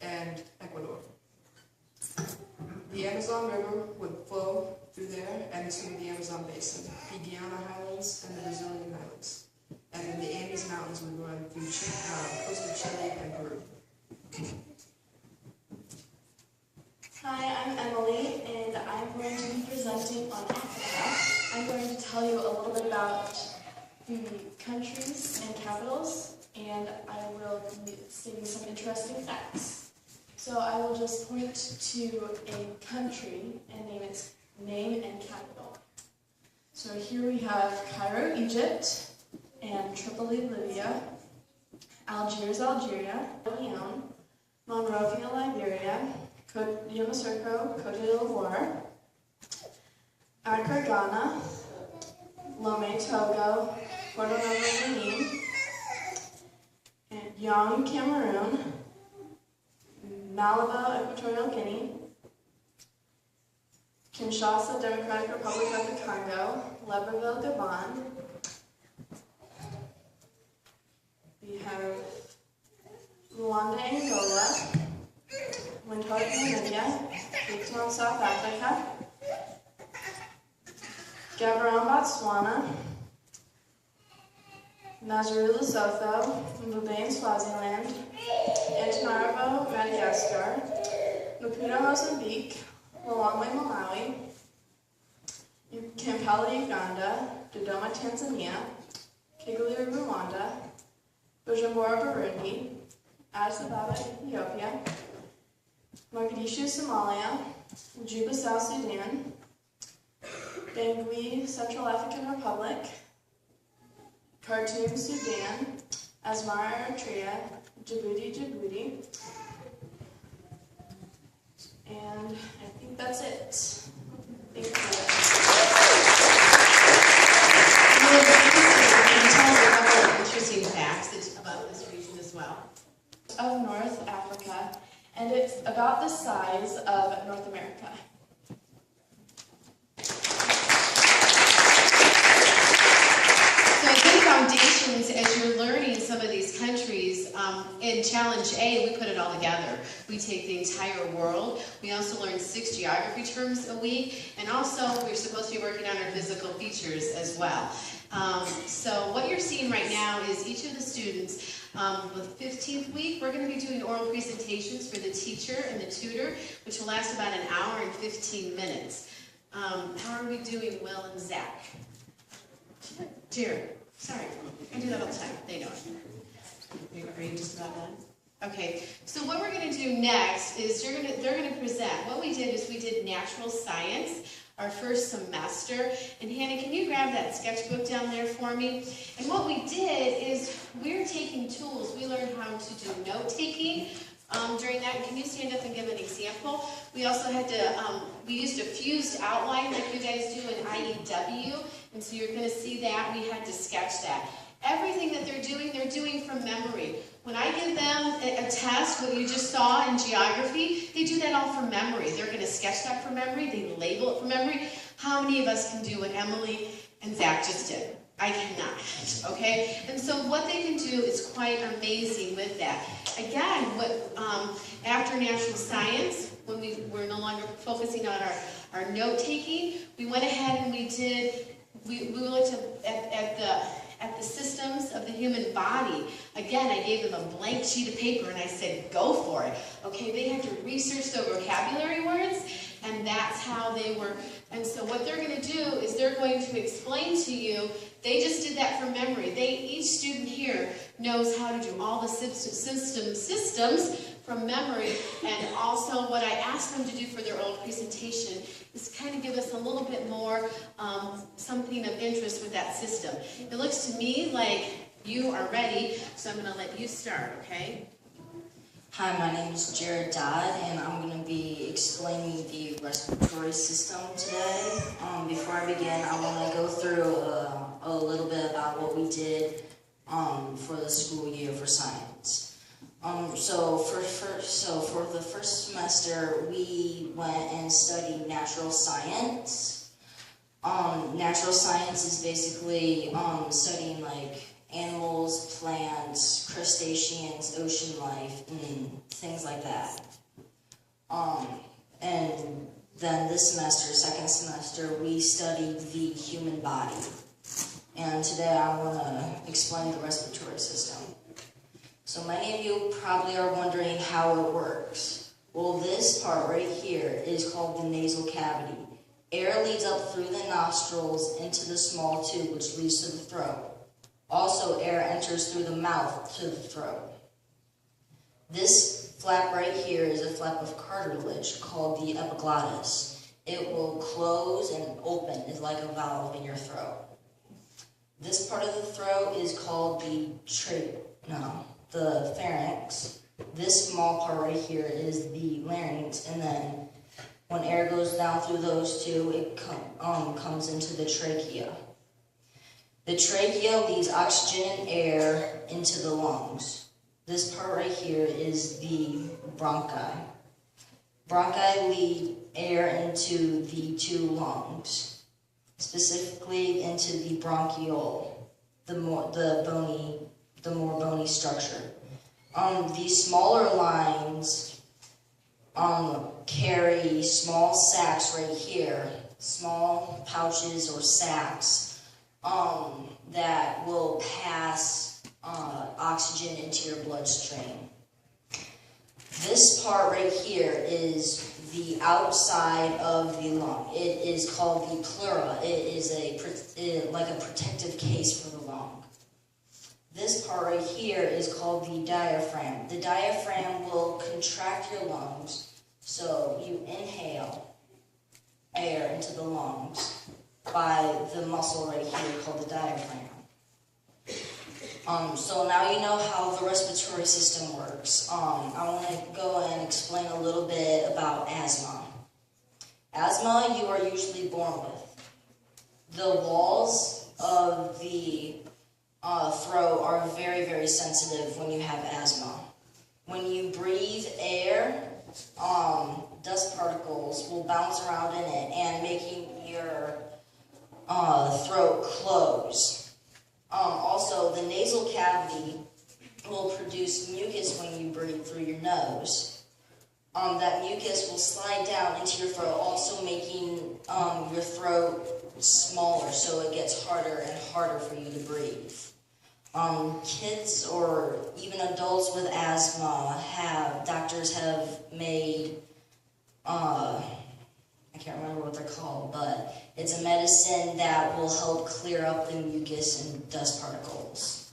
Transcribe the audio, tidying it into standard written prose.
and Ecuador. The Amazon River would flow through there, and this would be the Amazon Basin, the Guiana Highlands, and the Brazilian Highlands. And then the Andes Mountains would run through coast of Chile and Peru. Hi, I'm Emily, and I'm going to be presenting on Africa. I'm going to tell you a little bit about the countries and capitals, and I will be stating some interesting facts. So I will just point to a country and name its name and capital. So here we have Cairo, Egypt, and Tripoli, Libya, Algiers, Algeria, Leone, Monrovia, Liberia, Yamoussoukro, Cote d'Ivoire, Accra, Ghana, Lomé, Togo, Porto Novo, Benin, and Yaoundé, Cameroon, Malabo, Equatorial Guinea, Kinshasa, Democratic Republic of the Congo, Libreville, Gabon. We have Luanda, Angola, Windhoek, Namibia, Cape Town, South Africa, Gaborone, Botswana, Maseru, Lesotho, Mbubane, Swaziland, Antananarivo, Madagascar, Maputo, Mozambique, Lilongwe, Malawi, Kampala, Uganda, Dodoma, Tanzania, Kigali, Rwanda, Bujumbura, Burundi, Addis Ababa, Ethiopia, Mogadishu, Somalia, Juba, South Sudan, Bangui, Central African Republic, Khartoum, Sudan, Asmara, Eritrea, Djibouti, and I think that's it. Thank you. Can you tell us a couple of interesting facts about this region as well? Of North Africa, and it's about the size of North America. So good foundations as you're learning some of these countries. In Challenge A, we put it all together. We take the entire world. We also learn 6 geography terms a week, and also we're supposed to be working on our physical features as well. So what you're seeing right now is each of the students, the 15th week, we're going to be doing oral presentations for the teacher and the tutor, which will last about an hour and 15 minutes. How are we doing, Will and Zach? Jared, sorry, I do that all the time. They know it. Are you just about done? Okay, so what we're going to do next is they're going to present. What we did is we did natural science, our first semester. And Hannah, can you grab that sketchbook down there for me? And what we did is we're taking tools. We learned how to do note-taking during that. Can you stand up and give an example? We also had to, we used a fused outline like you guys do in IEW. And so you're going to see that. We had to sketch that. Everything that they're doing from memory. When I give them a test, what you just saw in geography, they do that all from memory. They're going to sketch that from memory. They label it from memory. How many of us can do what Emily and Zach just did? I cannot, okay? And so what they can do is quite amazing with that. Again, after natural science, when we're no longer focusing on our note-taking, we went ahead and we looked at the systems of the human body. Again, I gave them a blank sheet of paper and I said, go for it. Okay, they had to research the vocabulary words, and that's how they were. And so what they're going to do is they're going to explain to you. They just did that from memory. Each student here knows how to do all the systems from memory. And also what I asked them to do for their oral presentation is kind of give us a little bit more something of interest with that system. It looks to me like you are ready, so I'm going to let you start, okay? Hi, my name is Jared Dodd, and I'm going to be explaining the respiratory system today. Before I begin, I want to go through a little bit about what we did for the school year for science. So for the first semester, we went and studied natural science. Natural science is basically studying like animals, plants, crustaceans, ocean life, and things like that. And then this semester, second semester, we studied the human body. And today I want to explain the respiratory system. So many of you probably are wondering how it works. Well, this part right here is called the nasal cavity. Air leads up through the nostrils into the small tube, which leads to the throat. Also, air enters through the mouth to the throat. This flap right here is a flap of cartilage called the epiglottis. It will close and open, is like a valve in your throat. This part of the throat is called the pharynx. This small part right here is the larynx, and then when air goes down through those two, it comes into the trachea. The trachea leads oxygen and air into the lungs. This part right here is the bronchi. Bronchi lead air into the two lungs, specifically into the bronchiole, the more bony structure. These smaller lines carry small sacs right here, small pouches or sacs that will pass oxygen into your bloodstream. This part right here is the outside of the lung. It is called the pleura. It is like a protective case for the lung. This part right here is called the diaphragm. The diaphragm will contract your lungs, so you inhale air into the lungs by the muscle right here called the diaphragm. So now you know how the respiratory system works. I want to go and explain a little bit about asthma. Asthma you are usually born with. The walls of the throat are very, very sensitive when you have asthma. When you breathe air, dust particles will bounce around in it and making your throat close. Also, the nasal cavity will produce mucus when you breathe through your nose. That mucus will slide down into your throat, also making your throat smaller, so it gets harder and harder for you to breathe. Kids or even adults with asthma doctors have made, I can't remember what they're called, but it's a medicine that will help clear up the mucus and dust particles.